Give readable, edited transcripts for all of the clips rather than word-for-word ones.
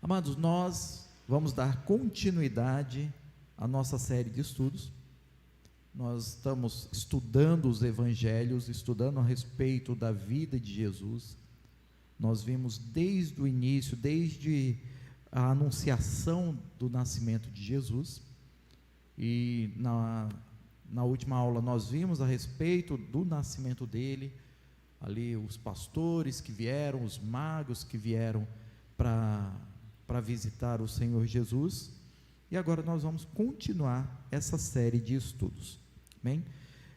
Amados, nós vamos dar continuidade à nossa série de estudos. Nós estamos estudando os evangelhos, estudando a respeito da vida de Jesus. Nós vimos desde o início, desde a anunciação do nascimento de Jesus, e na última aula nós vimos a respeito do nascimento dele, ali os pastores que vieram, os magos que vieram para visitar o Senhor Jesus, e agora nós vamos continuar essa série de estudos, amém?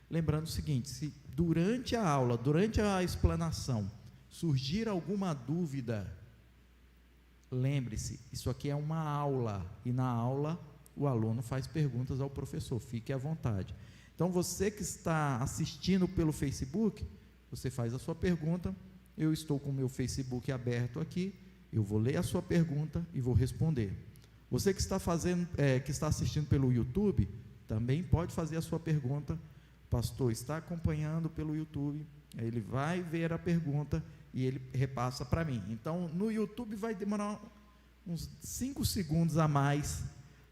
Lembrando o seguinte, se durante a aula, durante a explanação, surgir alguma dúvida, lembre-se, isso aqui é uma aula, e na aula o aluno faz perguntas ao professor, fique à vontade. Então você que está assistindo pelo Facebook, você faz a sua pergunta, eu estou com o meu Facebook aberto aqui, eu vou ler a sua pergunta e vou responder. Você que está que está assistindo pelo YouTube, também pode fazer a sua pergunta. O pastor está acompanhando pelo YouTube, ele vai ver a pergunta e ele repassa para mim. Então, no YouTube vai demorar uns 5 segundos a mais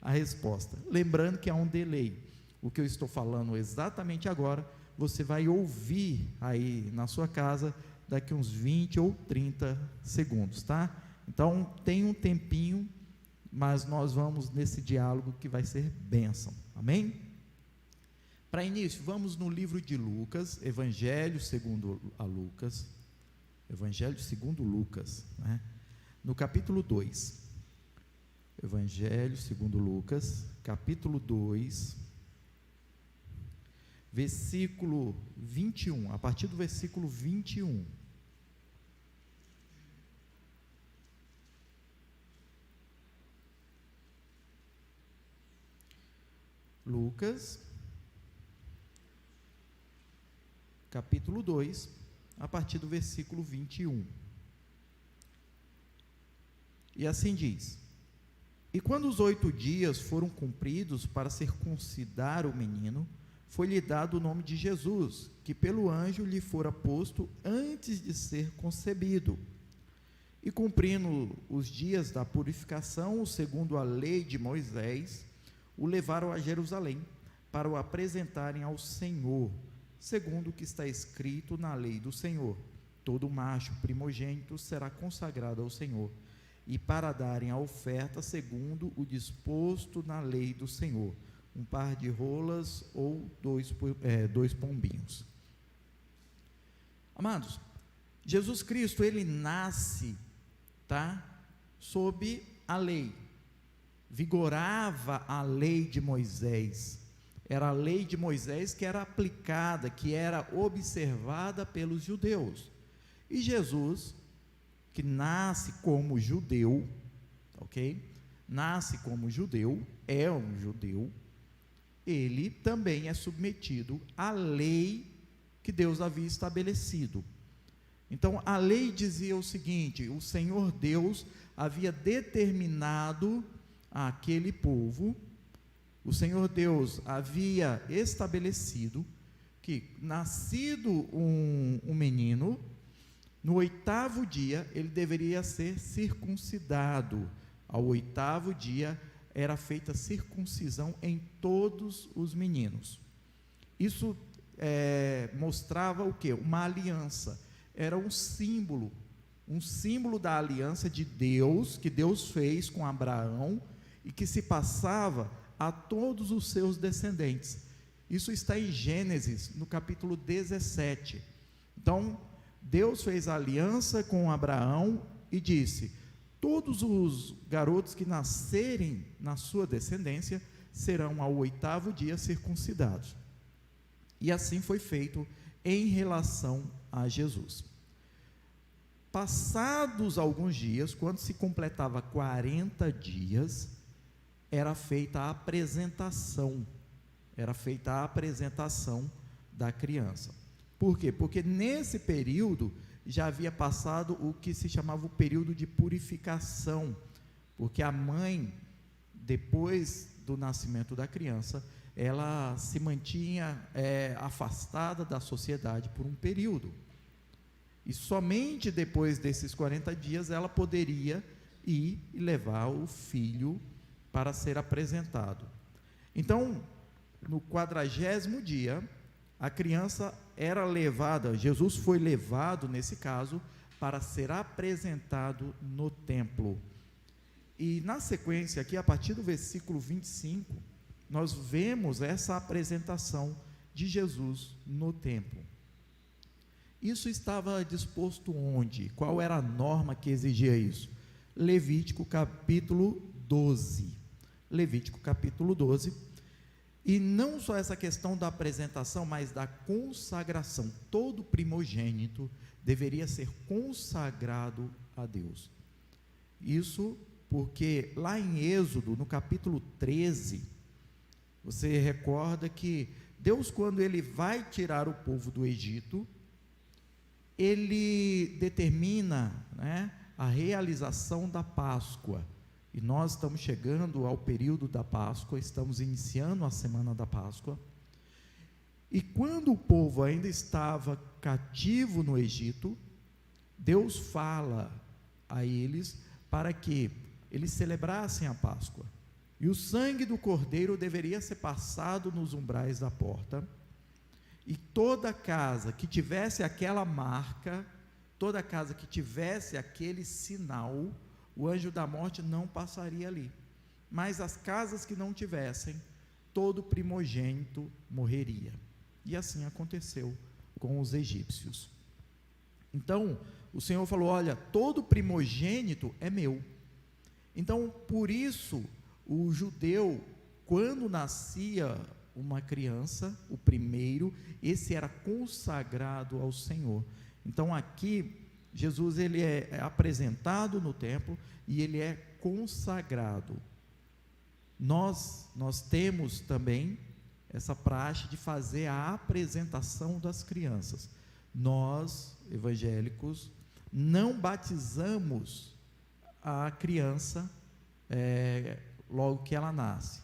a resposta. Lembrando que há um delay. O que eu estou falando exatamente agora, você vai ouvir aí na sua casa daqui uns 20 ou 30 segundos, tá? Então, tem um tempinho, mas nós vamos nesse diálogo que vai ser bênção, amém? Para início, vamos no livro de Lucas, Evangelho segundo Lucas, né? No capítulo 2, Evangelho segundo Lucas, capítulo 2, versículo 21, a partir do versículo 21, Lucas, capítulo 2, a partir do versículo 21, e assim diz: E quando os 8 dias foram cumpridos para circuncidar o menino, foi-lhe dado o nome de Jesus, que pelo anjo lhe fora posto antes de ser concebido. E cumprindo os dias da purificação, segundo a lei de Moisés, o levaram a Jerusalém, para o apresentarem ao Senhor, segundo o que está escrito na lei do Senhor: todo macho primogênito será consagrado ao Senhor, e para darem a oferta segundo o disposto na lei do Senhor, um par de rolas ou 2 pombinhos. Amados, Jesus Cristo, ele nasce, sob a lei, vigorava a lei de Moisés, era a lei de Moisés que era aplicada, que era observada pelos judeus, e Jesus, que nasce como judeu, nasce como judeu, é um judeu, ele também é submetido à lei que Deus havia estabelecido. Então, a lei dizia o seguinte: o Senhor Deus havia determinado àquele povo, o Senhor Deus havia estabelecido que, nascido um menino, no 8º dia, ele deveria ser circuncidado. Ao 8º dia, era feita circuncisão em todos os meninos. Isso mostrava o quê? Uma aliança, era um símbolo da aliança de Deus, que Deus fez com Abraão, e que se passava a todos os seus descendentes. Isso está em Gênesis, no capítulo 17. Então, Deus fez a aliança com Abraão e disse: todos os garotos que nascerem na sua descendência serão ao 8º dia circuncidados. E assim foi feito em relação a Jesus. Passados alguns dias, quando se completava 40 dias, era feita a apresentação da criança. Por quê? Porque nesse período já havia passado o que se chamava o período de purificação, porque a mãe, depois do nascimento da criança, ela se mantinha afastada da sociedade por um período, e somente depois desses 40 dias ela poderia e levar o filho para ser apresentado. Então, no 40º dia, a criança era levada, Jesus foi levado, nesse caso, para ser apresentado no templo. E na sequência aqui, a partir do versículo 25, nós vemos essa apresentação de Jesus no templo. Isso estava disposto onde? Qual era a norma que exigia isso? Levítico capítulo 12. Levítico capítulo 12. E não só essa questão da apresentação, mas da consagração. Todo primogênito deveria ser consagrado a Deus. Isso porque lá em Êxodo, no capítulo 13, você recorda que Deus, quando Ele vai tirar o povo do Egito, Ele determina, né, a realização da Páscoa. E nós estamos chegando ao período da Páscoa, estamos iniciando a semana da Páscoa. E quando o povo ainda estava cativo no Egito, Deus fala a eles para que eles celebrassem a Páscoa. E o sangue do cordeiro deveria ser passado nos umbrais da porta. E toda casa que tivesse aquela marca, toda casa que tivesse aquele sinal, o anjo da morte não passaria ali. Mas as casas que não tivessem, todo primogênito morreria. E assim aconteceu com os egípcios. Então, o Senhor falou: olha, todo primogênito é meu. Então, por isso, o judeu, quando nascia uma criança, o primeiro, esse era consagrado ao Senhor. Então, aqui, Jesus, ele é apresentado no templo e ele é consagrado. Nós temos também essa praxe de fazer a apresentação das crianças. Nós, evangélicos, não batizamos a criança logo que ela nasce.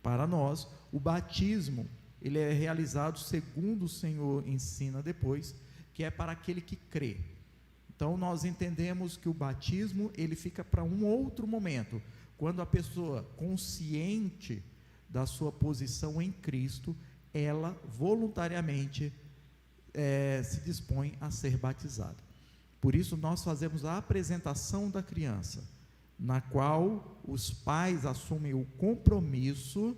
Para nós, o batismo, ele é realizado segundo o Senhor ensina depois, que é para aquele que crê. Então, nós entendemos que o batismo, ele fica para um outro momento, quando a pessoa, consciente da sua posição em Cristo, ela voluntariamente se dispõe a ser batizada. Por isso, nós fazemos a apresentação da criança, na qual os pais assumem o compromisso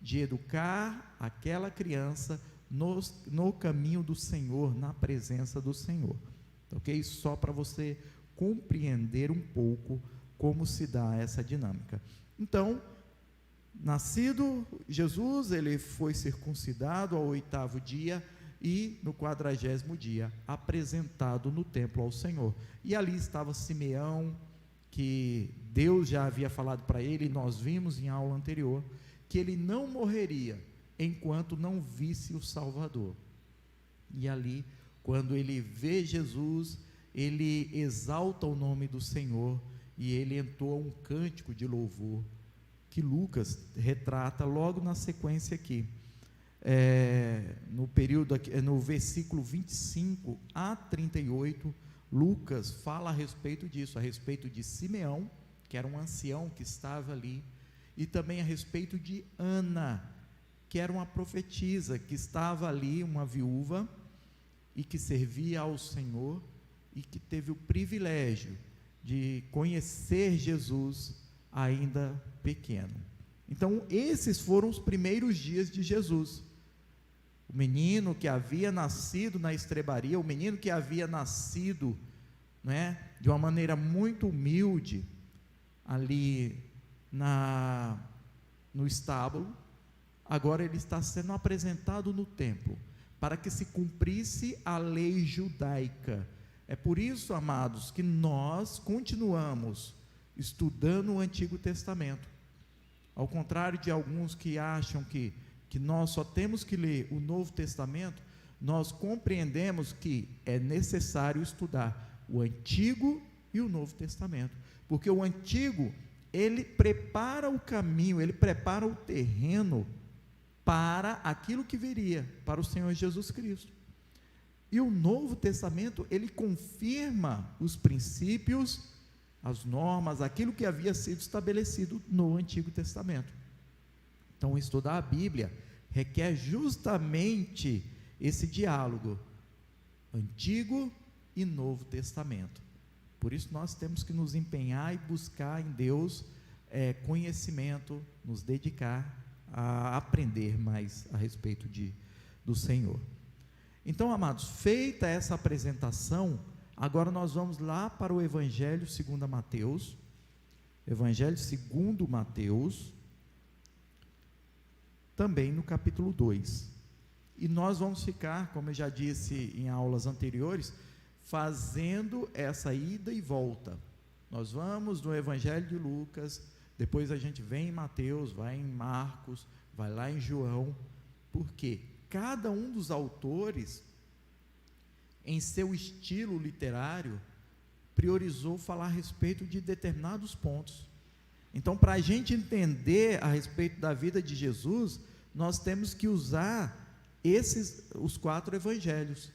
de educar aquela criança no caminho do Senhor, na presença do Senhor. Ok? Só para você compreender um pouco como se dá essa dinâmica. Então, nascido Jesus, ele foi circuncidado ao 8º dia e no 40º dia apresentado no templo ao Senhor. E ali estava Simeão, que Deus já havia falado para ele, e nós vimos em aula anterior, que ele não morreria enquanto não visse o Salvador. E ali, quando ele vê Jesus, ele exalta o nome do Senhor e ele entoa um cântico de louvor que Lucas retrata logo na sequência aqui, no versículo 25 a 38. Lucas fala a respeito disso, a respeito de Simeão, que era um ancião que estava ali, e também a respeito de Ana, que era uma profetisa, que estava ali, uma viúva, e que servia ao Senhor, e que teve o privilégio de conhecer Jesus ainda pequeno. Então, esses foram os primeiros dias de Jesus. O menino que havia nascido na estrebaria, o menino que havia nascido, de uma maneira muito humilde, ali no estábulo, agora ele está sendo apresentado no templo, para que se cumprisse a lei judaica. É por isso, amados, que nós continuamos estudando o Antigo Testamento. Ao contrário de alguns que acham que nós só temos que ler o Novo Testamento, nós compreendemos que é necessário estudar o Antigo e o Novo Testamento, porque o Antigo, ele prepara o caminho, ele prepara o terreno para aquilo que viria, para o Senhor Jesus Cristo. E o Novo Testamento, ele confirma os princípios as normas, aquilo que havia sido estabelecido no Antigo Testamento. Então, estudar a Bíblia requer justamente esse diálogo, Antigo e Novo Testamento. Por isso nós temos que nos empenhar e buscar em Deus conhecimento, nos dedicar a aprender mais a respeito do Senhor. Então, amados, feita essa apresentação, agora nós vamos lá para o Evangelho segundo Mateus, Evangelho segundo Mateus, também no capítulo 2, e nós vamos ficar, como eu já disse em aulas anteriores, fazendo essa ida e volta. Nós vamos no Evangelho de Lucas, depois a gente vem em Mateus, vai em Marcos, vai lá em João, porque cada um dos autores, em seu estilo literário, priorizou falar a respeito de determinados pontos. Então, para a gente entender a respeito da vida de Jesus, nós temos que usar os 4 evangelhos.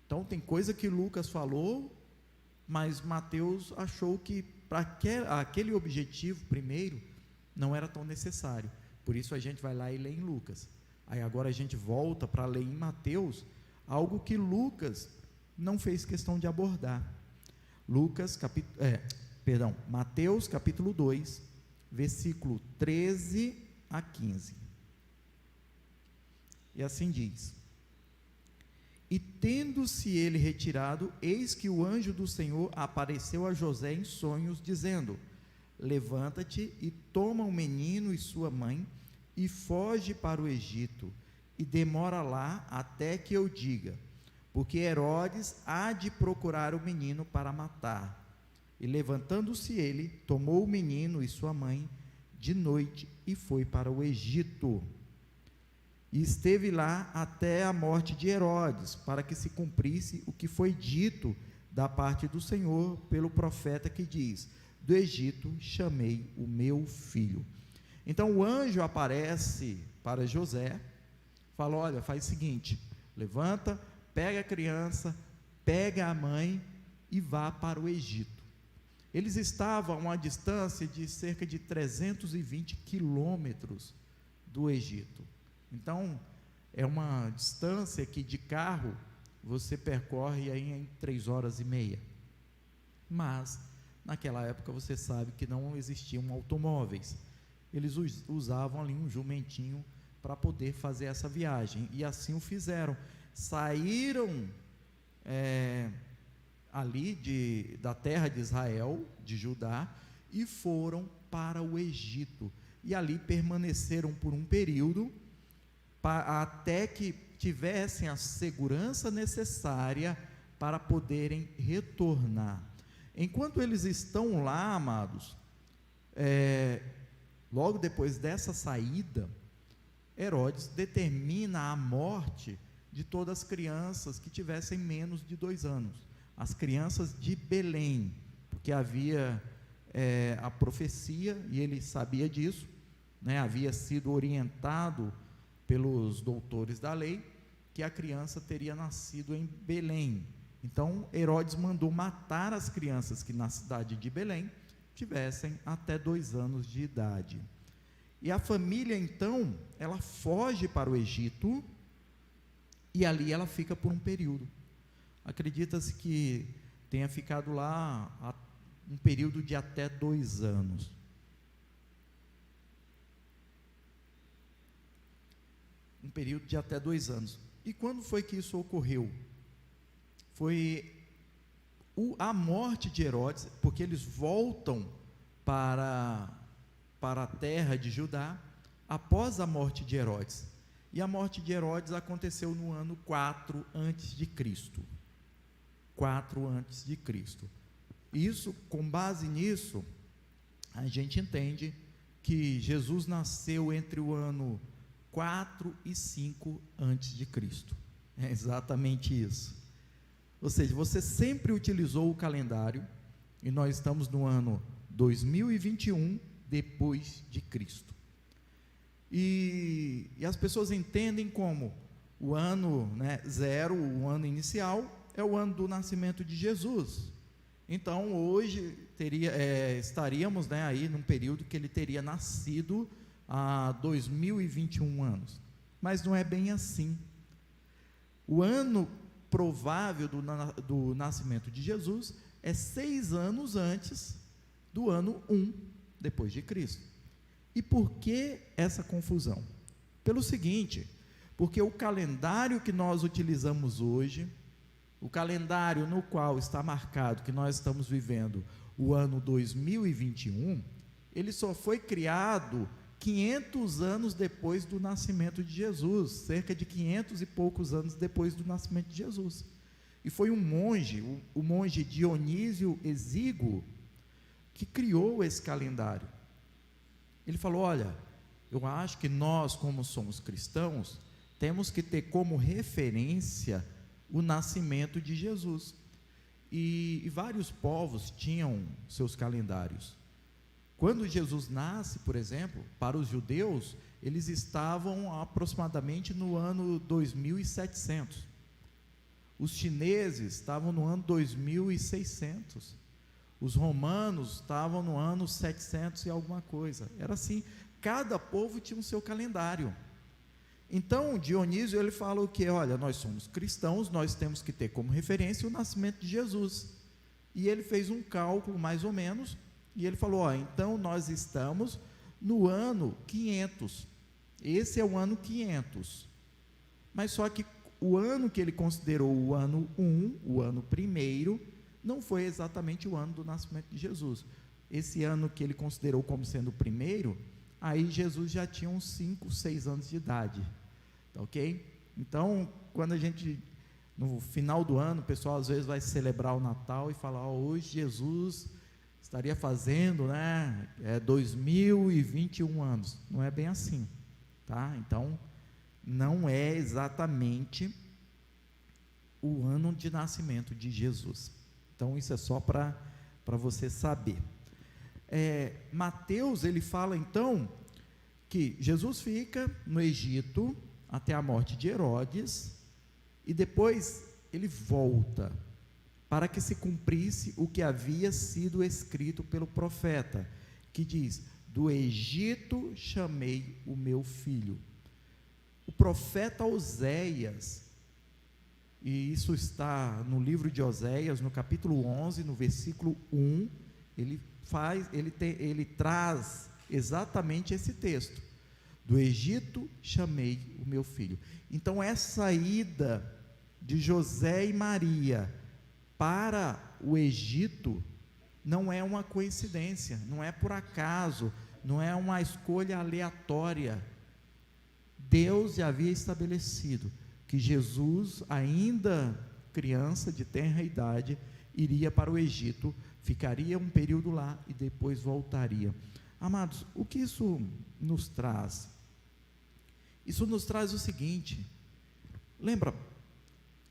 Então, tem coisa que Lucas falou, mas Mateus achou que para aquele objetivo primeiro, não era tão necessário. Por isso a gente vai lá e lê em Lucas. Aí agora a gente volta para ler em Mateus, algo que Lucas não fez questão de abordar. Mateus capítulo 2, versículo 13 a 15. E assim diz: E tendo-se ele retirado, eis que o anjo do Senhor apareceu a José em sonhos, dizendo: Levanta-te e toma o menino e sua mãe, e foge para o Egito, e demora lá até que eu diga, porque Herodes há de procurar o menino para matar. E levantando-se ele, tomou o menino e sua mãe de noite, e foi para o Egito. E esteve lá até a morte de Herodes, para que se cumprisse o que foi dito da parte do Senhor pelo profeta, que diz: Do Egito chamei o meu filho. Então o anjo aparece para José, fala: olha, faz o seguinte, levanta, pega a criança, pega a mãe e vá para o Egito. Eles estavam a uma distância de cerca de 320 quilômetros do Egito. Então, é uma distância que de carro você percorre aí em 3 horas e meia. Mas, naquela época, você sabe que não existiam automóveis. Eles usavam ali um jumentinho para poder fazer essa viagem. E assim o fizeram. Saíram ali da terra de Israel, de Judá, e foram para o Egito. E ali permaneceram por um período, até que tivessem a segurança necessária para poderem retornar. Enquanto eles estão lá, amados, logo depois dessa saída, Herodes determina a morte de todas as crianças que tivessem menos de 2 anos, as crianças de Belém, porque havia a profecia, e ele sabia disso, havia sido orientado pelos doutores da lei, que a criança teria nascido em Belém. Então Herodes mandou matar as crianças que na cidade de Belém tivessem até 2 anos de idade. E a família então, ela foge para o Egito, e ali ela fica por um período. Acredita-se que tenha ficado lá um período de até 2 anos. Um período de até 2 anos. E quando foi que isso ocorreu? Foi a morte de Herodes, porque eles voltam para a terra de Judá, após a morte de Herodes. E a morte de Herodes aconteceu no ano 4 antes de Cristo. 4 antes de Cristo. Isso, com base nisso, a gente entende que Jesus nasceu entre o ano 4 e 5 antes de Cristo. É exatamente isso. Ou seja, você sempre utilizou o calendário, e nós estamos no ano 2021 depois de Cristo. E as pessoas entendem como o ano 0, o ano inicial, é o ano do nascimento de Jesus. Então, hoje estaríamos, né, aí num período que ele teria nascido há 2021 anos. Mas não é bem assim. O ano provável do nascimento de Jesus é 6 anos antes do ano 1 depois de Cristo. E por que essa confusão? Pelo seguinte, porque o calendário que nós utilizamos hoje, o calendário no qual está marcado que nós estamos vivendo o ano 2021, ele só foi criado 500 anos depois do nascimento de Jesus, cerca de 500 e poucos anos depois do nascimento de Jesus. E foi um monge, o monge Dionísio Exíguo, que criou esse calendário. Ele falou: olha, eu acho que nós, como somos cristãos, temos que ter como referência o nascimento de Jesus. E vários povos tinham seus calendários. Quando Jesus nasce, por exemplo, para os judeus, eles estavam aproximadamente no ano 2700. Os chineses estavam no ano 2600. Os romanos estavam no ano 700 e alguma coisa. Era assim, cada povo tinha o seu calendário. Então, Dionísio, ele fala o que? Olha, nós somos cristãos, nós temos que ter como referência o nascimento de Jesus. E ele fez um cálculo, mais ou menos, e ele falou: então nós estamos no ano 500. Esse é o ano 500. Mas só que o ano que ele considerou o ano 1, o ano primeiro, não foi exatamente o ano do nascimento de Jesus. Esse ano que ele considerou como sendo o primeiro, aí Jesus já tinha uns 5, 6 anos de idade, tá ok? Então, quando a gente, no final do ano, o pessoal às vezes vai celebrar o Natal e falar: hoje Jesus estaria fazendo, 2021 anos. Não é bem assim, tá? Então, não é exatamente o ano de nascimento de Jesus. Então, isso é só para você saber. Mateus, ele fala então que Jesus fica no Egito até a morte de Herodes, e depois ele volta para que se cumprisse o que havia sido escrito pelo profeta, que diz: do Egito chamei o meu filho. O profeta Oséias, e isso está no livro de Oséias, no capítulo 11, no versículo 1, ele traz exatamente esse texto: do Egito chamei o meu filho. Então, essa ida de José e Maria para o Egito não é uma coincidência, não é por acaso, não é uma escolha aleatória. Deus já havia estabelecido que Jesus, ainda criança de tenra idade, iria para o Egito, ficaria um período lá e depois voltaria. Amados, o que isso nos traz? Isso nos traz o seguinte: lembra,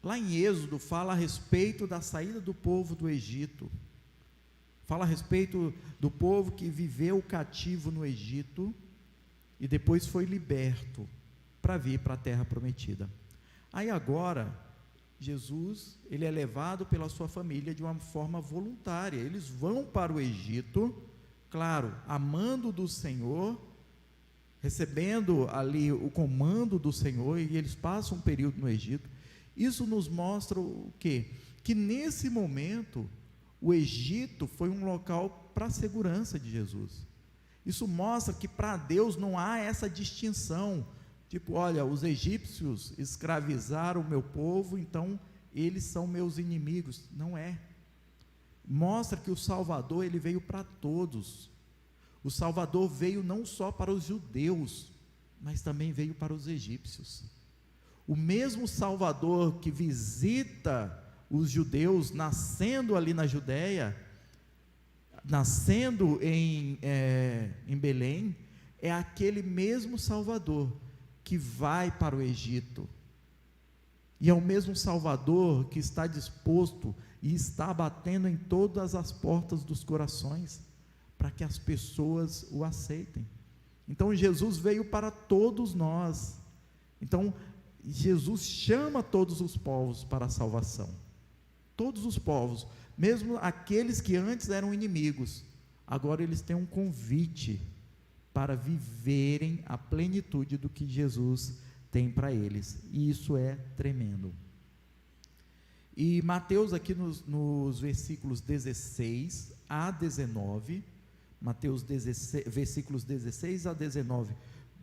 lá em Êxodo fala a respeito da saída do povo do Egito, fala a respeito do povo que viveu cativo no Egito e depois foi liberto para vir para a terra prometida. Aí agora, Jesus, ele é levado pela sua família de uma forma voluntária. Eles vão para o Egito, claro, amando do Senhor, recebendo ali o comando do Senhor, e eles passam um período no Egito. Isso nos mostra o quê? Que nesse momento, o Egito foi um local para a segurança de Jesus. Isso mostra que para Deus não há essa distinção, tipo, olha, os egípcios escravizaram o meu povo, então eles são meus inimigos. Não é. Mostra que o Salvador, ele veio para todos. O Salvador veio não só para os judeus, mas também veio para os egípcios. O mesmo Salvador que visita os judeus, nascendo ali na Judéia, nascendo em Belém, é aquele mesmo Salvador que vai para o Egito, e é o mesmo Salvador que está disposto e está batendo em todas as portas dos corações, para que as pessoas o aceitem. Então Jesus veio para todos nós. Então Jesus chama todos os povos para a salvação. Todos os povos, mesmo aqueles que antes eram inimigos, agora eles têm um convite para viverem a plenitude do que Jesus tem para eles, e isso é tremendo. E Mateus, aqui nos versículos 16 a 19, Mateus 16, versículos 16 a 19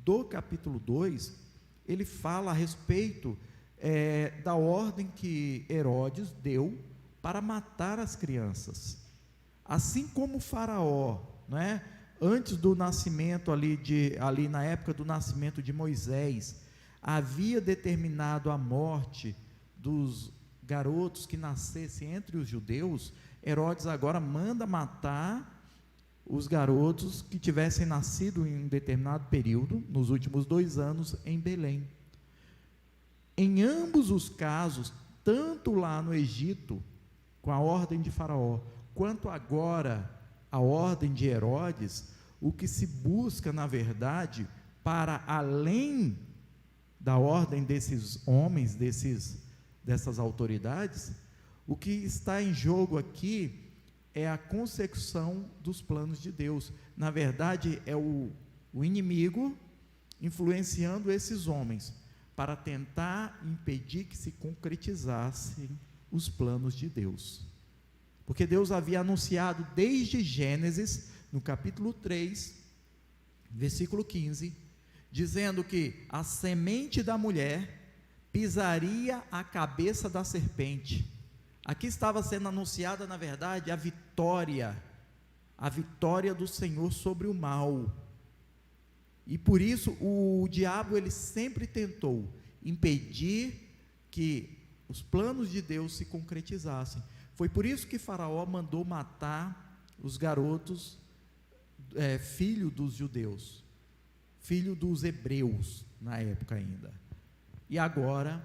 do capítulo 2, ele fala a respeito da ordem que Herodes deu para matar as crianças. Assim como o Faraó, não é? Antes do nascimento ali na época do nascimento de Moisés, havia determinado a morte dos garotos que nascessem entre os judeus. Herodes agora manda matar os garotos que tivessem nascido em um determinado período, nos últimos 2 anos, em Belém. Em ambos os casos, tanto lá no Egito, com a ordem de Faraó, quanto agora a ordem de Herodes, o que se busca, na verdade, para além da ordem desses homens, dessas autoridades, o que está em jogo aqui é a consecução dos planos de Deus. Na verdade, é o inimigo influenciando esses homens para tentar impedir que se concretizassem os planos de Deus. Porque Deus havia anunciado desde Gênesis, no capítulo 3, versículo 15, dizendo que a semente da mulher pisaria a cabeça da serpente. Aqui estava sendo anunciada, na verdade, a vitória do Senhor sobre o mal. E por isso o diabo, ele sempre tentou impedir que os planos de Deus se concretizassem. Foi por isso que Faraó mandou matar os garotos, filho dos judeus, filho dos hebreus, na época ainda. E agora,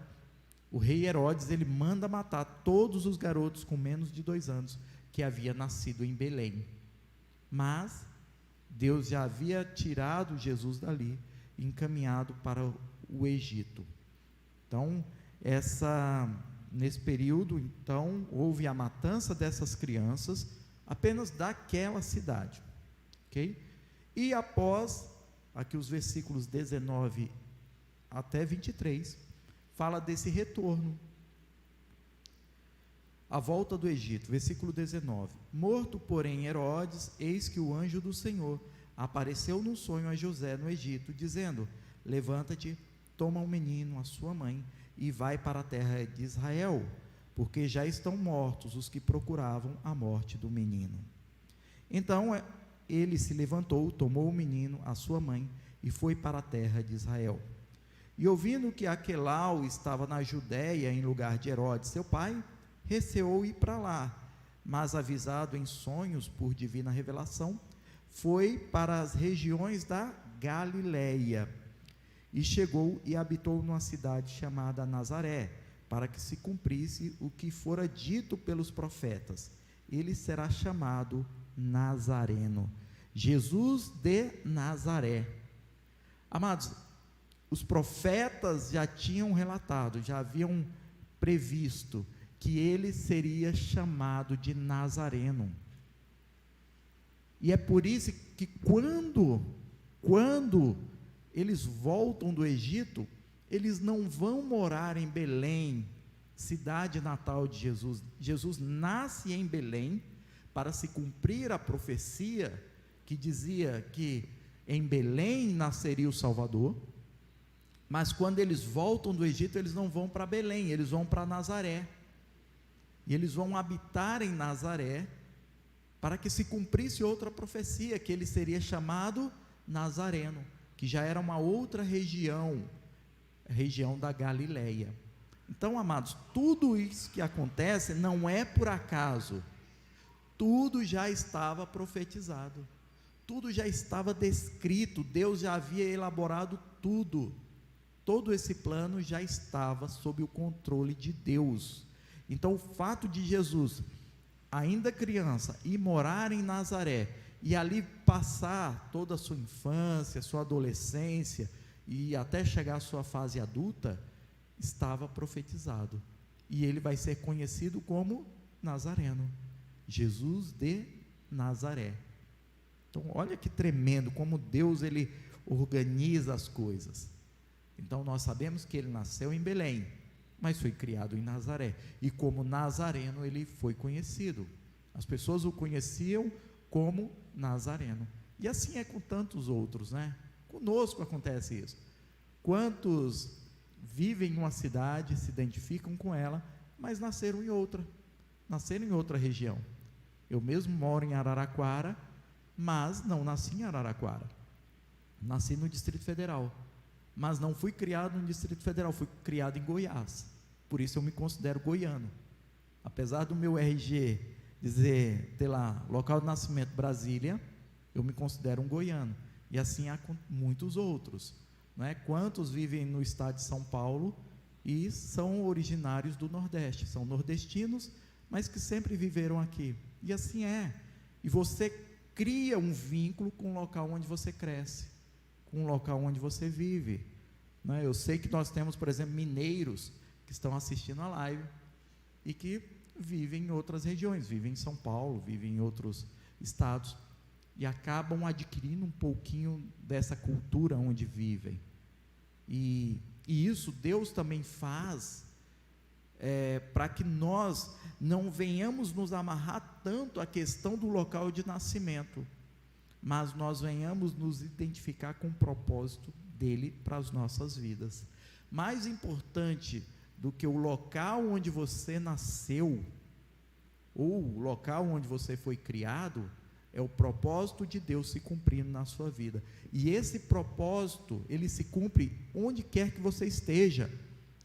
o rei Herodes, ele manda matar todos os garotos com menos de 2 anos, que havia nascido em Belém. Mas Deus já havia tirado Jesus dali, e encaminhado para o Egito. Então, nesse período, então, houve a matança dessas crianças, apenas daquela cidade, ok? E após, aqui os versículos 19 até 23, fala desse retorno, a volta do Egito, versículo 19, morto porém Herodes, eis que o anjo do Senhor apareceu num sonho a José no Egito, dizendo, levanta-te, toma o menino, a sua mãe, e vai para a terra de Israel, porque já estão mortos os que procuravam a morte do menino. Então ele se levantou, tomou o menino, a sua mãe, e foi para a terra de Israel. E ouvindo que Aquelau estava na Judéia, em lugar de Herodes, seu pai, receou ir para lá, mas avisado em sonhos por divina revelação, foi para as regiões da Galileia, e chegou e habitou numa cidade chamada Nazaré, para que se cumprisse o que fora dito pelos profetas, ele será chamado Nazareno, Jesus de Nazaré. Amados, os profetas já tinham relatado, já haviam previsto que ele seria chamado de Nazareno. E é por isso que quando eles voltam do Egito, eles não vão morar em Belém, cidade natal de Jesus. Jesus nasce em Belém para se cumprir a profecia que dizia que em Belém nasceria o Salvador. Mas quando eles voltam do Egito, eles não vão para Belém, eles vão para Nazaré. E eles vão habitar em Nazaré, para que se cumprisse outra profecia, que ele seria chamado Nazareno, que já era uma outra região, a região da Galileia. Então, amados, tudo isso que acontece não é por acaso, tudo já estava profetizado, tudo já estava descrito, Deus já havia elaborado tudo, todo esse plano já estava sob o controle de Deus. Então, o fato de Jesus, ainda criança, ir morar em Nazaré, e ali passar toda a sua infância, sua adolescência, e até chegar à sua fase adulta, estava profetizado, e ele vai ser conhecido como Nazareno, Jesus de Nazaré. Então, olha que tremendo como Deus ele organiza as coisas. Então, nós sabemos que ele nasceu em Belém, mas foi criado em Nazaré, e como Nazareno ele foi conhecido. As pessoas o conheciam como Nazareno. E assim é com tantos outros, né? Conosco acontece isso. Quantos vivem em uma cidade, se identificam com ela, mas nasceram em outra região. Eu mesmo moro em Araraquara, mas não nasci em Araraquara. Nasci no Distrito Federal, mas não fui criado no Distrito Federal, fui criado em Goiás. Por isso eu me considero goiano. Apesar do meu RG dizer, ter lá, local de nascimento Brasília, eu me considero um goiano. E assim há com muitos outros, né? Quantos vivem no estado de São Paulo e são originários do Nordeste, são nordestinos, mas que sempre viveram aqui. E assim é. E você cria um vínculo com o local onde você cresce, com o local onde você vive, né? Eu sei que nós temos, por exemplo, mineiros que estão assistindo a live e que vivem em outras regiões, vivem em São Paulo, vivem em outros estados, e acabam adquirindo um pouquinho dessa cultura onde vivem. E isso Deus também faz para que nós não venhamos nos amarrar tanto à questão do local de nascimento, mas nós venhamos nos identificar com o propósito dele para as nossas vidas. Mais importante do que o local onde você nasceu, ou o local onde você foi criado, é o propósito de Deus se cumprindo na sua vida. E esse propósito, ele se cumpre onde quer que você esteja.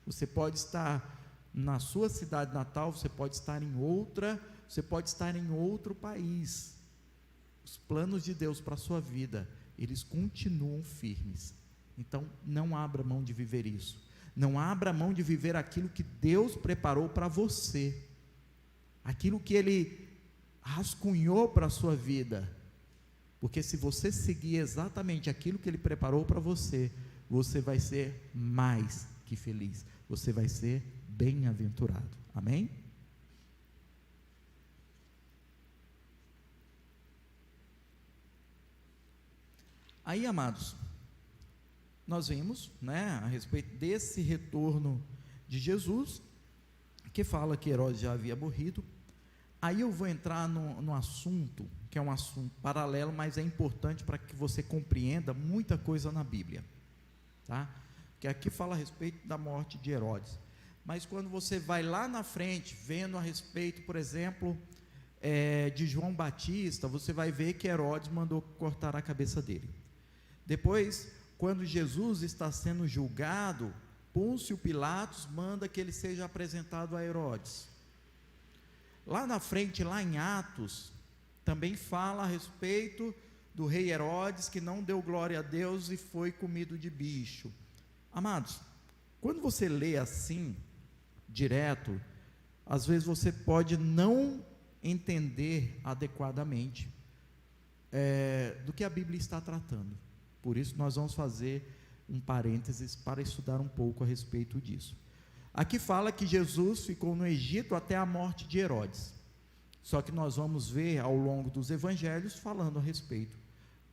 Você pode estar na sua cidade natal, você pode estar em outra, você pode estar em outro país. Os planos de Deus para a sua vida, eles continuam firmes. Então, não abra mão de viver isso. Não abra mão de viver aquilo que Deus preparou para você. Aquilo que Ele rascunhou para a sua vida, porque se você seguir exatamente aquilo que Ele preparou para você, você vai ser mais que feliz, você vai ser bem-aventurado, amém? Aí, amados, nós vimos, né, a respeito desse retorno de Jesus, que fala que Herodes já havia morrido. Aí eu vou entrar no assunto, que é um assunto paralelo, mas é importante para que você compreenda muita coisa na Bíblia, tá? Que aqui fala a respeito da morte de Herodes, mas quando você vai lá na frente, vendo a respeito, por exemplo, de João Batista, você vai ver que Herodes mandou cortar a cabeça dele. Depois, quando Jesus está sendo julgado, Pôncio Pilatos manda que ele seja apresentado a Herodes. Lá na frente, lá em Atos, também fala a respeito do rei Herodes, que não deu glória a Deus e foi comido de bicho. Amados, quando você lê assim, direto, às vezes você pode não entender adequadamente do que a Bíblia está tratando. Por isso nós vamos fazer um parênteses para estudar um pouco a respeito disso. Aqui fala que Jesus ficou no Egito até a morte de Herodes. Só que nós vamos ver ao longo dos evangelhos falando a respeito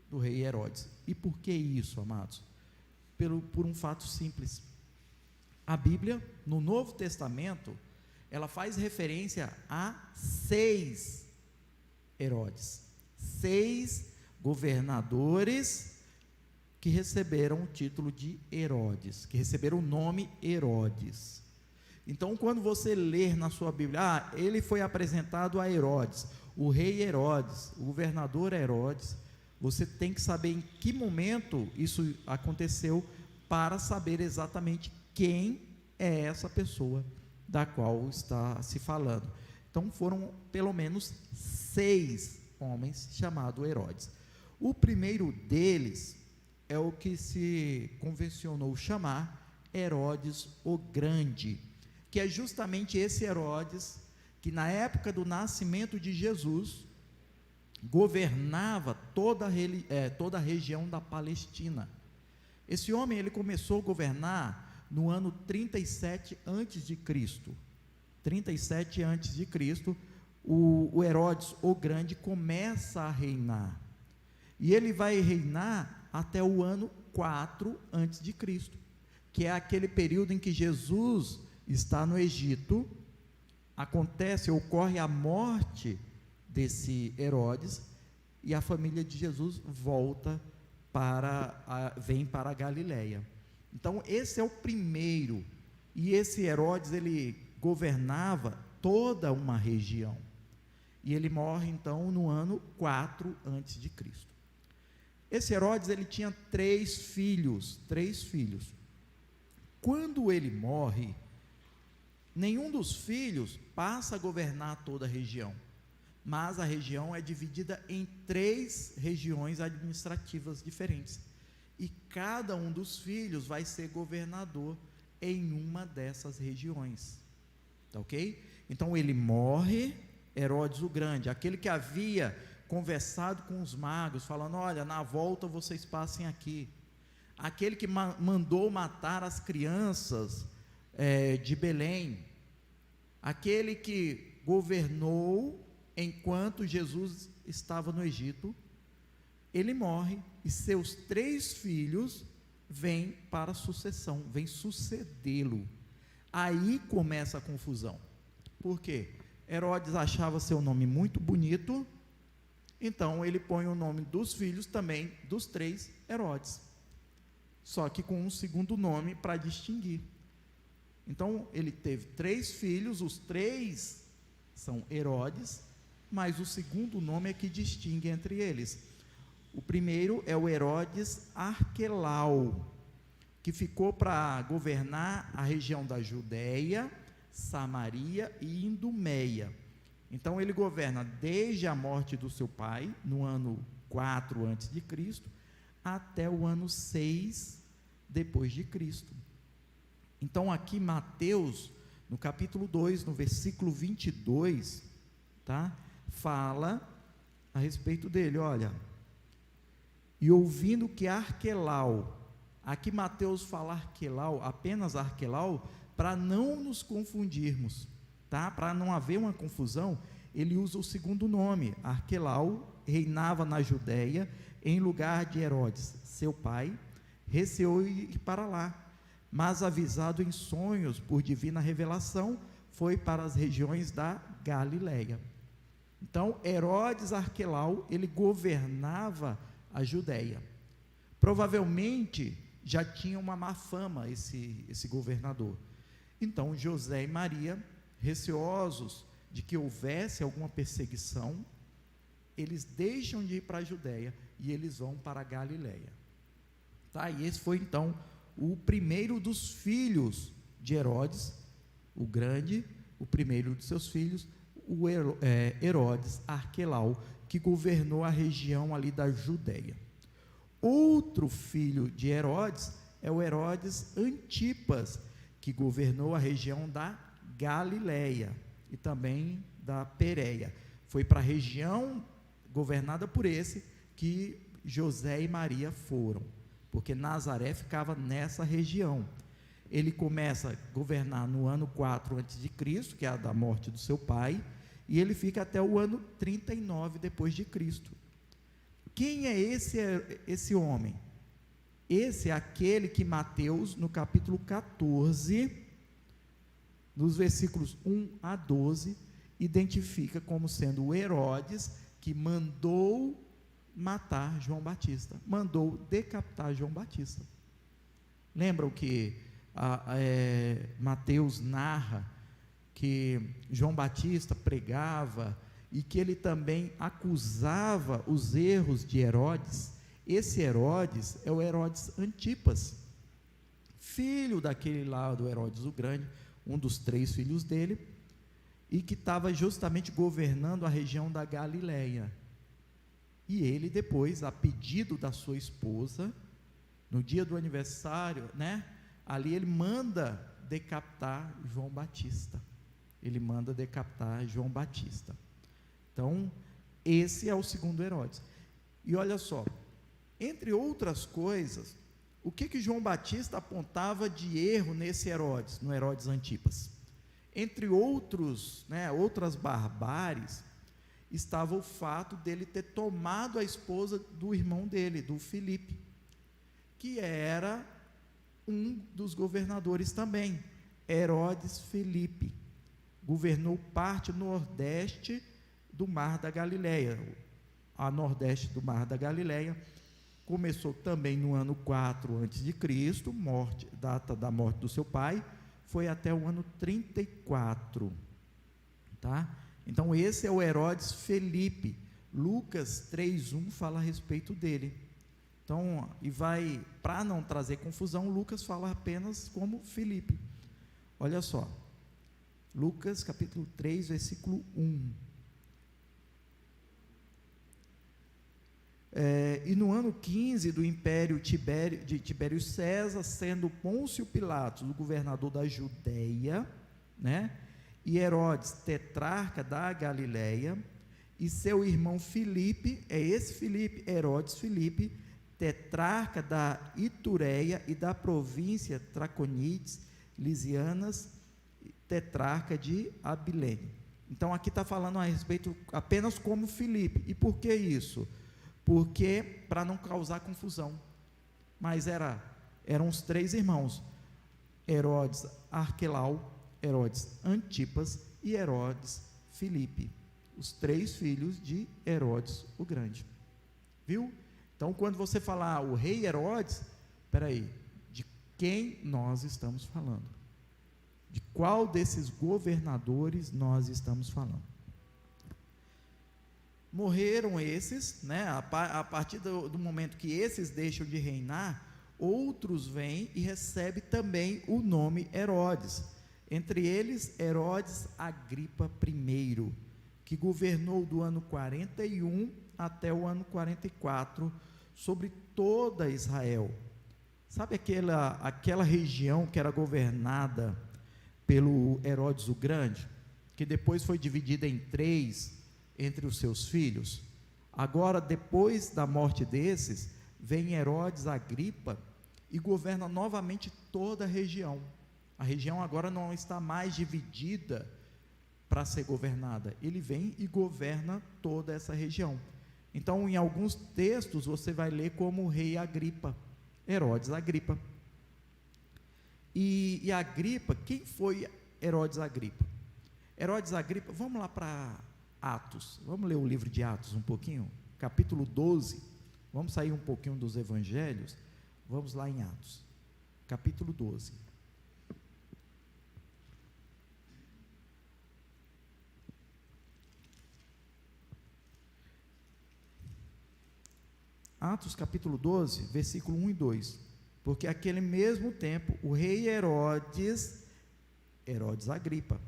do rei Herodes. E por que isso, amados? Por um fato simples. A Bíblia, no Novo Testamento, ela faz referência a 6 Herodes, 6 governadores que receberam o título de Herodes, que receberam o nome Herodes. Então, quando você ler na sua Bíblia, ele foi apresentado a Herodes, o rei Herodes, o governador Herodes, você tem que saber em que momento isso aconteceu, para saber exatamente quem é essa pessoa da qual está se falando. Então, foram pelo menos 6 homens chamados Herodes. O primeiro deles é o que se convencionou chamar Herodes o Grande, que é justamente esse Herodes que na época do nascimento de Jesus governava toda a região da Palestina. Esse homem, ele começou a governar no ano 37 a.C., 37 a.C., o Herodes o Grande começa a reinar. E ele vai reinar até o ano 4 antes de Cristo, que é aquele período em que Jesus está no Egito. Ocorre a morte desse Herodes, e a família de Jesus vem para a Galileia. Então esse é o primeiro, e esse Herodes, ele governava toda uma região, e ele morre então no ano 4 antes de Cristo. Esse Herodes, ele tinha três filhos. Quando ele morre, nenhum dos filhos passa a governar toda a região, mas a região é dividida em 3 regiões administrativas diferentes, e cada um dos filhos vai ser governador em uma dessas regiões, tá ok? Então ele morre, Herodes o Grande, aquele que havia conversado com os magos, falando: olha, na volta vocês passem aqui, aquele que mandou matar as crianças de Belém, aquele que governou enquanto Jesus estava no Egito, ele morre, e seus 3 filhos vêm para a sucessão, vêm sucedê-lo. Aí começa a confusão. Por quê? Herodes achava seu nome muito bonito, então ele põe o nome dos filhos também dos 3 Herodes, só que com um segundo nome para distinguir. Então ele teve 3 filhos, os 3 são Herodes, mas o segundo nome é que distingue entre eles. O primeiro é o Herodes Arquelau, que ficou para governar a região da Judéia, Samaria e Idumeia. Então ele governa desde a morte do seu pai, no ano 4 antes de Cristo, até o ano 6 depois de Cristo. Então aqui Mateus, no capítulo 2, no versículo 22, fala a respeito dele. Olha: e ouvindo que Arquelau, aqui Mateus fala Arquelau, apenas Arquelau, para não nos confundirmos, para não haver uma confusão, ele usa o segundo nome. Arquelau reinava na Judéia em lugar de Herodes, seu pai. Receou ir para lá, mas avisado em sonhos por divina revelação, foi para as regiões da Galileia. Então Herodes Arquelau, ele governava a Judéia. Provavelmente já tinha uma má fama esse governador. Então José e Maria, receosos de que houvesse alguma perseguição, eles deixam de ir para a Judéia e eles vão para a Galileia. E esse foi então o primeiro dos filhos de Herodes o Grande, o primeiro de seus filhos, o Herodes Arquelau, que governou a região ali da Judéia. Outro filho de Herodes é o Herodes Antipas, que governou a região da Galileia e também da Pérea. Foi para a região governada por esse que José e Maria foram, porque Nazaré ficava nessa região. Ele começa a governar no ano 4 a.C., que é a da morte do seu pai, e ele fica até o ano 39 depois de Cristo. Quem é esse homem? Esse é aquele que Mateus, no capítulo 14, nos versículos 1 a 12, identifica como sendo o Herodes que mandou matar João Batista, mandou decapitar João Batista. Lembram que Mateus narra que João Batista pregava e que ele também acusava os erros de Herodes? Esse Herodes é o Herodes Antipas, filho daquele lá do Herodes o Grande, um dos 3 filhos dele, e que estava justamente governando a região da Galileia. E ele depois, a pedido da sua esposa, no dia do aniversário, ali ele manda decapitar João Batista. Então, esse é o segundo Herodes. E olha só, entre outras coisas, o que João Batista apontava de erro nesse Herodes, no Herodes Antipas? Entre outros, outras barbáries, estava o fato dele ter tomado a esposa do irmão dele, do Filipe, que era um dos governadores também, Herodes Filipe, governou parte nordeste do Mar da Galileia, a nordeste do Mar da Galileia. Começou também no ano 4 a.C., data da morte do seu pai, foi até o ano 34, tá? Então esse é o Herodes Filipe. Lucas 3:1 fala a respeito dele. Então, para não trazer confusão, Lucas fala apenas como Filipe. Olha só, Lucas capítulo 3, versículo 1. E no ano 15 do império de Tibério César, sendo Pôncio Pilatos o governador da Judeia, e Herodes tetrarca da Galileia, e seu irmão Filipe, Herodes Filipe, tetrarca da Itureia e da província Traconites, Lisianas, tetrarca de Abilene. Então aqui está falando a respeito apenas como Filipe. E por que isso? Porque para não causar confusão, mas eram os 3 irmãos, Herodes Arquelau, Herodes Antipas e Herodes Filipe, os 3 filhos de Herodes o Grande, viu? Então quando você falar o rei Herodes, espera aí, de quem nós estamos falando? De qual desses governadores nós estamos falando? Morreram esses, a partir do momento que esses deixam de reinar, outros vêm e recebem também o nome Herodes, entre eles Herodes Agripa I, que governou do ano 41 até o ano 44, sobre toda Israel. Sabe aquela região que era governada pelo Herodes o Grande, que depois foi dividida em 3, entre os seus filhos? Agora, depois da morte desses, vem Herodes Agripa e governa novamente toda a região. A região agora não está mais dividida para ser governada, ele vem e governa toda essa região. Então, em alguns textos, você vai ler como o rei Agripa, Herodes Agripa. E Agripa, quem foi Herodes Agripa? Herodes Agripa, vamos lá para Atos, vamos ler o livro de Atos um pouquinho, capítulo 12, vamos sair um pouquinho dos evangelhos, vamos lá em Atos, capítulo 12. Atos capítulo 12, versículo 1 e 2, porque aquele mesmo tempo, o rei Herodes Agripa,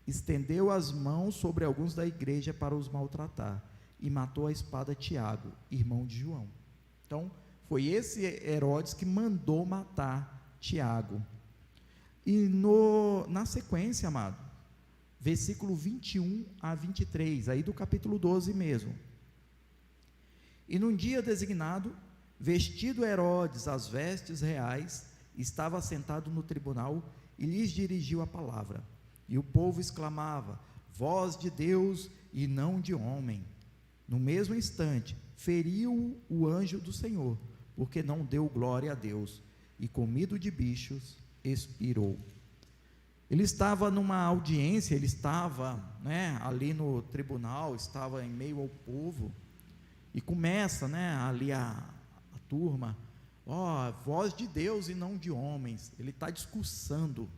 estendeu as mãos sobre alguns da igreja para os maltratar, e matou a espada Tiago, irmão de João. Então, foi esse Herodes que mandou matar Tiago. E na sequência, amado, versículo 21 a 23, aí do capítulo 12 mesmo. E num dia designado, vestido Herodes as vestes reais, estava sentado no tribunal e lhes dirigiu a palavra. E o povo exclamava: voz de Deus e não de homem. No mesmo instante, feriu o anjo do Senhor, porque não deu glória a Deus, e comido de bichos, expirou. Ele estava numa audiência, ele estava ali no tribunal, estava em meio ao povo, e começa ali a turma, voz de Deus e não de homens. Ele está discursando.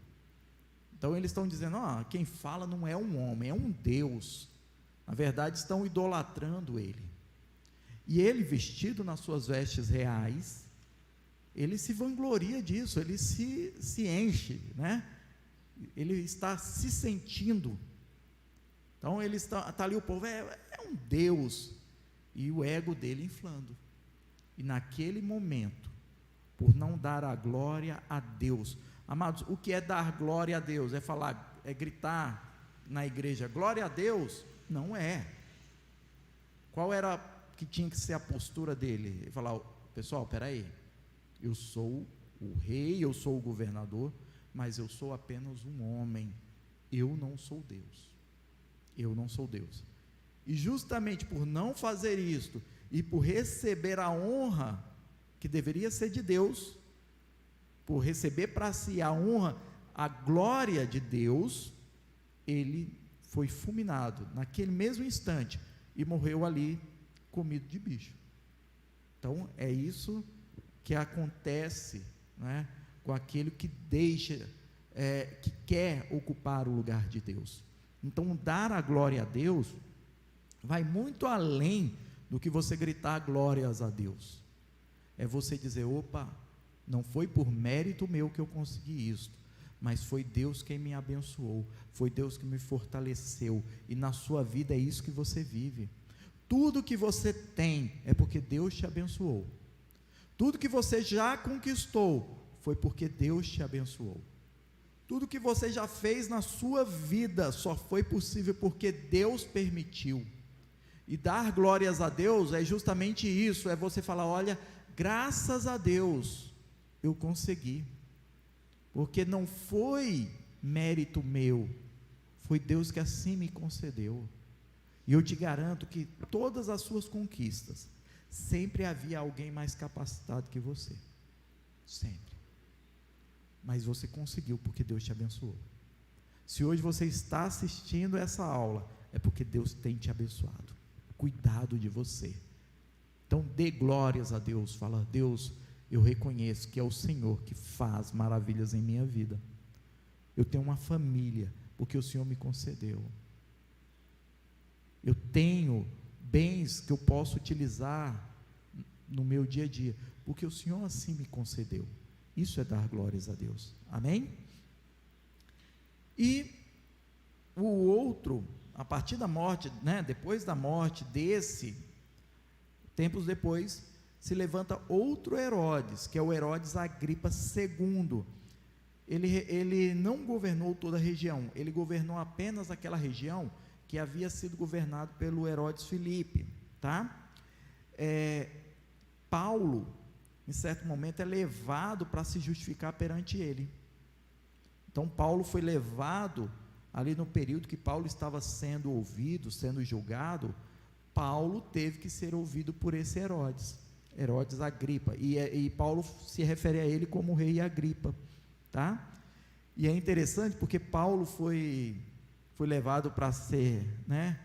Então eles estão dizendo, quem fala não é um homem, é um Deus. Na verdade estão idolatrando ele. E ele, vestido nas suas vestes reais, ele se vangloria disso, ele se enche, ele está se sentindo. Então ele está ali, o povo é um Deus, e o ego dele inflando. E naquele momento, por não dar a glória a Deus, amados, o que é dar glória a Deus? É gritar na igreja, glória a Deus? Não é. Qual era que tinha que ser a postura dele? Ele falar, pessoal, espera aí, eu sou o rei, eu sou o governador, mas eu sou apenas um homem, eu não sou Deus. Eu não sou Deus. E justamente por não fazer isto, e por receber a honra que deveria ser de Deus, por receber para si a honra, a glória de Deus, ele foi fulminado naquele mesmo instante e morreu ali comido de bicho. Então é isso que acontece, né, com aquele que deixa, que quer ocupar o lugar de Deus. Então dar a glória a Deus vai muito além do que você gritar glórias a Deus. É você dizer: opa, não foi por mérito meu que eu consegui isto, mas foi Deus quem me abençoou, foi Deus que me fortaleceu, e na sua vida é isso que você vive. Tudo que você tem é porque Deus te abençoou. Tudo que você já conquistou foi porque Deus te abençoou. Tudo que você já fez na sua vida só foi possível porque Deus permitiu. E dar glórias a Deus é justamente isso, é você falar: olha, graças a Deus eu consegui, porque não foi mérito meu, foi Deus que assim me concedeu. E eu te garanto que todas as suas conquistas, sempre havia alguém mais capacitado que você, sempre. Mas você conseguiu porque Deus te abençoou. Se hoje você está assistindo essa aula, é porque Deus tem te abençoado, cuidado de você. Então dê glórias a Deus, fala: Deus, eu reconheço que é o Senhor que faz maravilhas em minha vida. Eu tenho uma família porque o Senhor me concedeu. Eu tenho bens que eu posso utilizar no meu dia a dia, porque o Senhor assim me concedeu. Isso é dar glórias a Deus, amém? E o outro, a partir da morte, né, depois da morte desse, tempos depois, se levanta outro Herodes, que é o Herodes Agripa II. Ele não governou toda a região, ele governou apenas aquela região que havia sido governado pelo Herodes Filipe, tá? Paulo, em certo momento, é levado para se justificar perante ele. Então Paulo foi levado, ali no período que Paulo estava sendo ouvido, sendo julgado, Paulo teve que ser ouvido por esse Herodes Agripa, e Paulo se refere a ele como rei Agripa, tá? E é interessante porque Paulo foi levado para ser, né,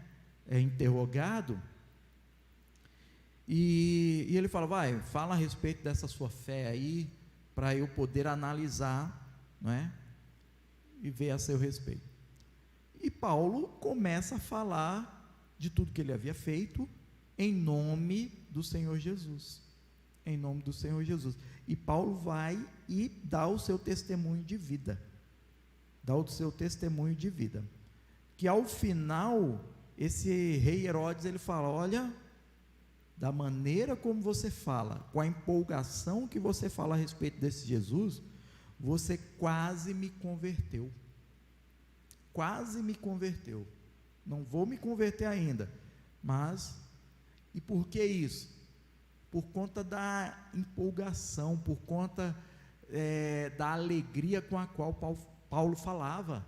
interrogado, e ele fala: fala a respeito dessa sua fé aí, para eu poder analisar, não é? E ver a seu respeito. E Paulo começa a falar de tudo que ele havia feito, em nome do Senhor Jesus, em nome do Senhor Jesus, e Paulo vai e dá o seu testemunho de vida, que ao final, esse rei Herodes, ele fala: olha, da maneira como você fala, com a empolgação que você fala a respeito desse Jesus, você quase me converteu, não vou me converter ainda, mas, e por que isso? Por conta da empolgação, por conta da alegria com a qual Paulo falava.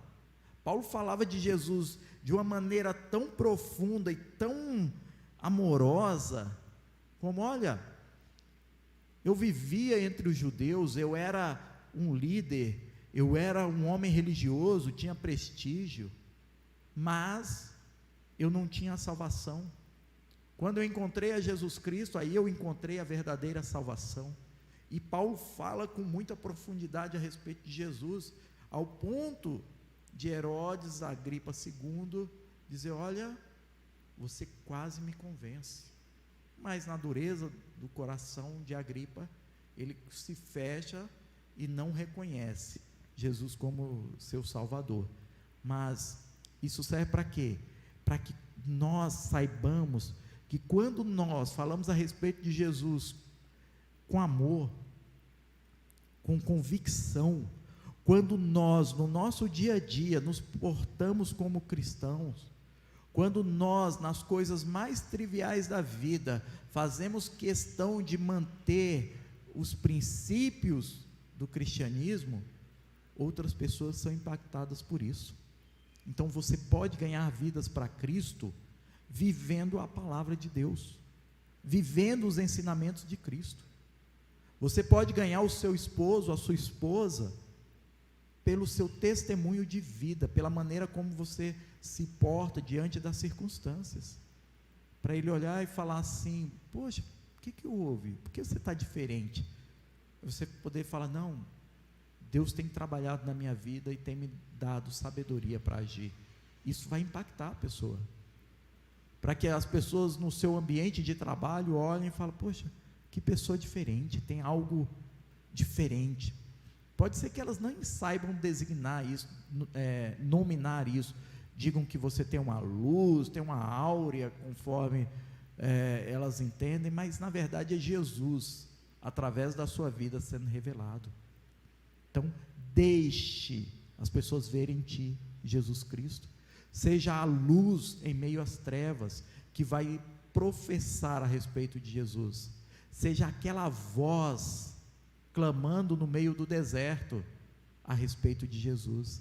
Paulo falava de Jesus de uma maneira tão profunda e tão amorosa, como: olha, eu vivia entre os judeus, eu era um líder, eu era um homem religioso, tinha prestígio, mas eu não tinha salvação. Quando eu encontrei a Jesus Cristo, aí eu encontrei a verdadeira salvação. E Paulo fala com muita profundidade a respeito de Jesus, ao ponto de Herodes Agripa II dizer: olha, você quase me convence. Mas na dureza do coração de Agripa, ele se fecha e não reconhece Jesus como seu Salvador. Mas isso serve para quê? Para que nós saibamos que quando nós falamos a respeito de Jesus com amor, com convicção, quando nós no nosso dia a dia nos portamos como cristãos, quando nós nas coisas mais triviais da vida fazemos questão de manter os princípios do cristianismo, outras pessoas são impactadas por isso. Então você pode ganhar vidas para Cristo vivendo a palavra de Deus, vivendo os ensinamentos de Cristo. Você pode ganhar o seu esposo, a sua esposa, pelo seu testemunho de vida, pela maneira como você se porta diante das circunstâncias, para ele olhar e falar assim: poxa, o que houve? Por que você está diferente? Você poder falar: não, Deus tem trabalhado na minha vida e tem me dado sabedoria para agir. Isso vai impactar a pessoa, para que as pessoas no seu ambiente de trabalho olhem e falem: poxa, que pessoa diferente, tem algo diferente. Pode ser que elas nem saibam designar isso, nominar isso, digam que você tem uma luz, tem uma áurea, conforme elas entendem, mas na verdade é Jesus, através da sua vida, sendo revelado. Então, deixe as pessoas verem em ti Jesus Cristo, seja a luz em meio às trevas, que vai professar a respeito de Jesus, seja aquela voz clamando no meio do deserto a respeito de Jesus.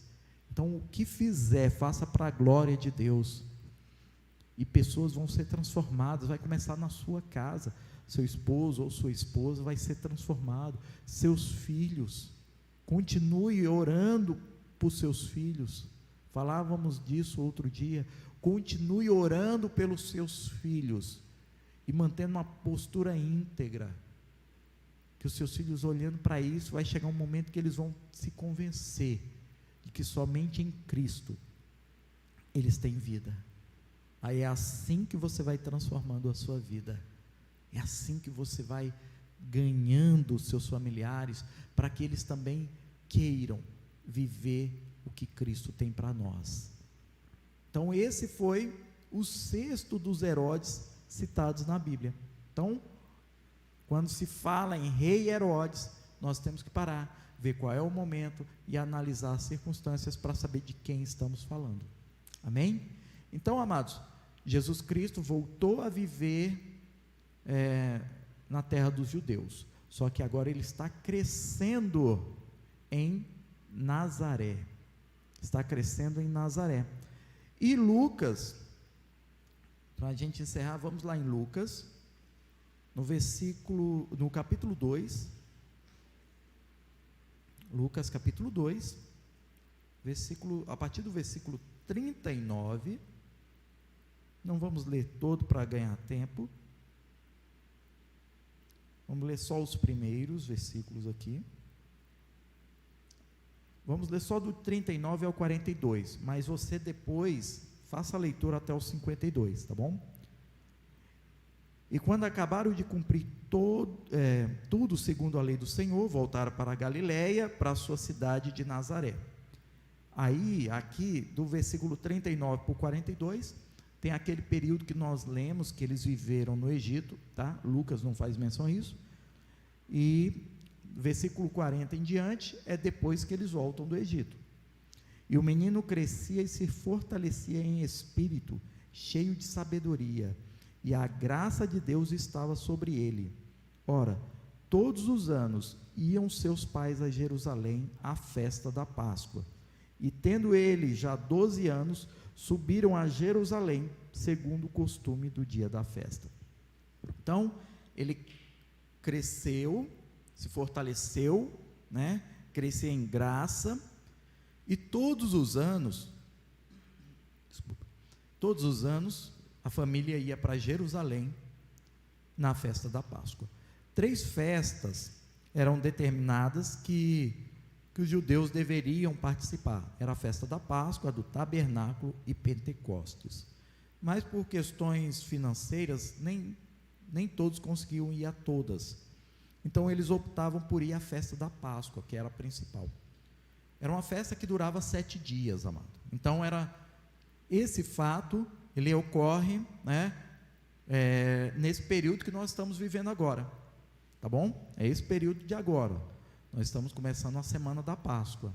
Então, o que fizer, faça para a glória de Deus, e pessoas vão ser transformadas. Vai começar na sua casa, seu esposo ou sua esposa vai ser transformado, seus filhos, continue orando por seus filhos, falávamos disso outro dia, continue orando pelos seus filhos, e mantendo uma postura íntegra, que os seus filhos, olhando para isso, vai chegar um momento que eles vão se convencer de que somente em Cristo eles têm vida. Aí é assim que você vai transformando a sua vida, é assim que você vai ganhando os seus familiares, para que eles também queiram viver o que Cristo tem para nós. Então esse foi o sexto dos Herodes citados na Bíblia. Então, quando se fala em rei Herodes, nós temos que parar, ver qual é o momento e analisar as circunstâncias para saber de quem estamos falando. Amém? Então, amados, Jesus Cristo voltou a viver na terra dos judeus, só que agora ele está crescendo em Nazaré. Está crescendo em Nazaré. E Lucas, para a gente encerrar, vamos lá em Lucas, no capítulo 2, Lucas capítulo 2, a partir do versículo 39, não vamos ler todo para ganhar tempo, vamos ler só os primeiros versículos aqui, vamos ler só do 39 ao 42, mas você depois faça a leitura até os 52, tá bom? E quando acabaram de cumprir tudo segundo a lei do Senhor, voltaram para a Galileia, para a sua cidade de Nazaré. Aí, aqui, do versículo 39 para o 42, tem aquele período que nós lemos, que eles viveram no Egito, tá? Lucas não faz menção a isso, e versículo 40 em diante, é depois que eles voltam do Egito. E o menino crescia e se fortalecia em espírito, cheio de sabedoria, e a graça de Deus estava sobre ele. Ora, todos os anos iam seus pais a Jerusalém à festa da Páscoa, e tendo ele já 12 anos, subiram a Jerusalém, segundo o costume do dia da festa. Então, ele cresceu, se fortaleceu, cresceu em graça, e todos os anos, a família ia para Jerusalém na festa da Páscoa. 3 festas eram determinadas que os judeus deveriam participar. Era a festa da Páscoa, a do Tabernáculo e Pentecostes. Mas por questões financeiras, nem todos conseguiam ir a todas. Então eles optavam por ir à festa da Páscoa, que era a principal. Era uma festa que durava 7 dias, amado. Então esse fato, ele ocorre, nesse período que nós estamos vivendo agora, tá bom? É esse período de agora, nós estamos começando a semana da Páscoa.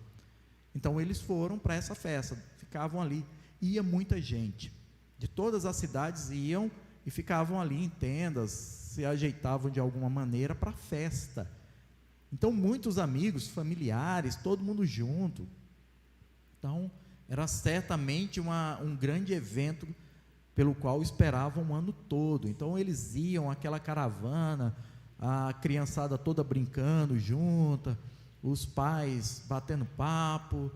Então eles foram para essa festa, ficavam ali, ia muita gente, de todas as cidades iam e ficavam ali em tendas, se ajeitavam de alguma maneira para a festa. Então muitos amigos, familiares, todo mundo junto. Então Era certamente um grande evento pelo qual esperavam um ano todo. Então eles iam, aquela caravana, a criançada toda brincando junta, os pais batendo papo,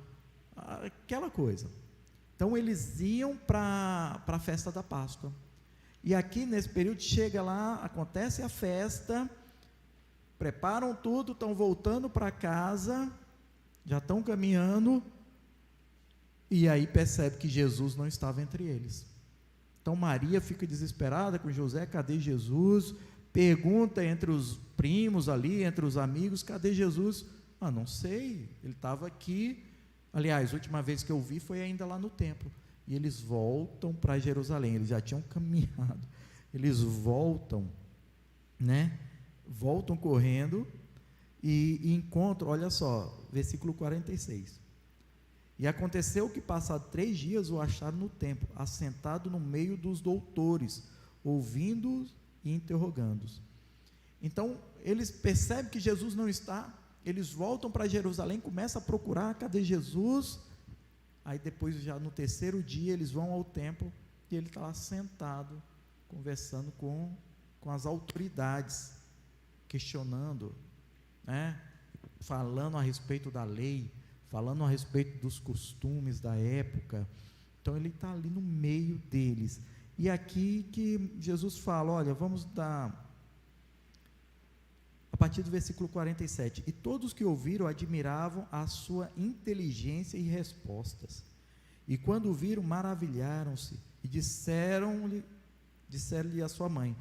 aquela coisa. Então eles iam para a festa da Páscoa. E aqui nesse período chega lá, acontece a festa, preparam tudo, estão voltando para casa, já estão caminhando, e aí percebe que Jesus não estava entre eles. Então Maria fica desesperada com José: cadê Jesus? Pergunta entre os primos ali, entre os amigos: cadê Jesus? Não sei, ele estava aqui. Aliás, a última vez que eu vi foi ainda lá no templo. E eles voltam para Jerusalém, eles já tinham caminhado, eles voltam, voltam correndo e encontram, olha só, versículo 46. E aconteceu que, passados 3 dias, o acharam no templo, assentado no meio dos doutores, ouvindo-os e interrogando-os. Então, eles percebem que Jesus não está, eles voltam para Jerusalém, começam a procurar: cadê Jesus? Aí depois, já no 3º dia, eles vão ao templo, e ele está lá sentado, conversando com as autoridades, questionando, falando a respeito da lei, falando a respeito dos costumes da época. Então ele está ali no meio deles. E aqui que Jesus fala, olha, vamos dar, a partir do versículo 47, e todos que ouviram admiravam a sua inteligência e respostas, e quando o viram, maravilharam-se, e disseram-lhe a sua mãe,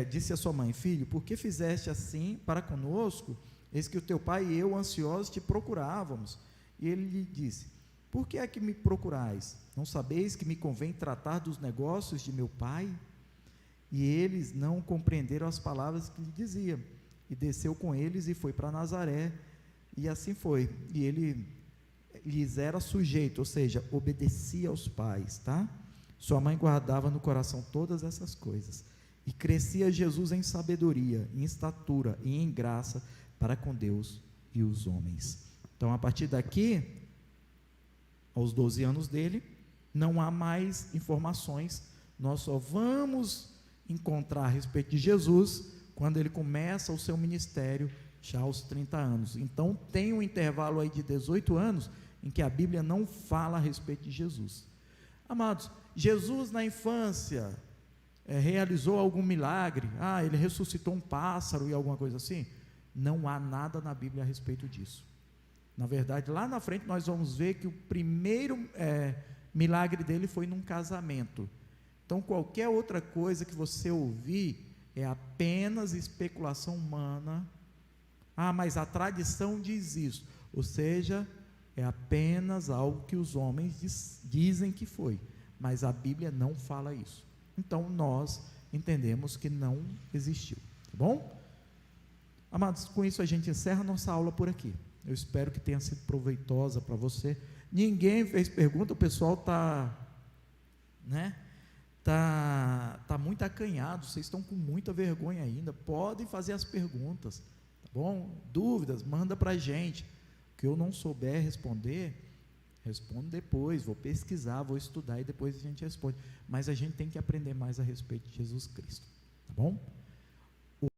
disse a sua mãe: filho, por que fizeste assim para conosco? Eis que o teu pai e eu, ansiosos, te procurávamos. E ele lhe disse: por que é que me procurais? Não sabeis que me convém tratar dos negócios de meu pai? E eles não compreenderam as palavras que lhe dizia. E desceu com eles e foi para Nazaré, e assim foi. E ele lhes era sujeito, ou seja, obedecia aos pais, tá? Sua mãe guardava no coração todas essas coisas. E crescia Jesus em sabedoria, em estatura e em graça para com Deus e os homens. Então, a partir daqui, aos 12 anos dele, não há mais informações. Nós só vamos encontrar a respeito de Jesus quando ele começa o seu ministério, já aos 30 anos. Então, tem um intervalo aí de 18 anos, em que a Bíblia não fala a respeito de Jesus. Amados, Jesus na infância realizou algum milagre? Ele ressuscitou um pássaro e alguma coisa assim? Não há nada na Bíblia a respeito disso. Na verdade, lá na frente nós vamos ver que o primeiro milagre dele foi num casamento. Então, qualquer outra coisa que você ouvir é apenas especulação humana. Mas a tradição diz isso, ou seja, é apenas algo que os homens dizem que foi, mas a Bíblia não fala isso. Então nós entendemos que não existiu, tá bom? Amados, com isso a gente encerra nossa aula por aqui. Eu espero que tenha sido proveitosa para você. Ninguém fez pergunta, o pessoal está muito acanhado, vocês estão com muita vergonha ainda. Podem fazer as perguntas, tá bom? Dúvidas, manda para a gente. O que eu não souber responder, respondo depois, vou pesquisar, vou estudar e depois a gente responde. Mas a gente tem que aprender mais a respeito de Jesus Cristo, tá bom?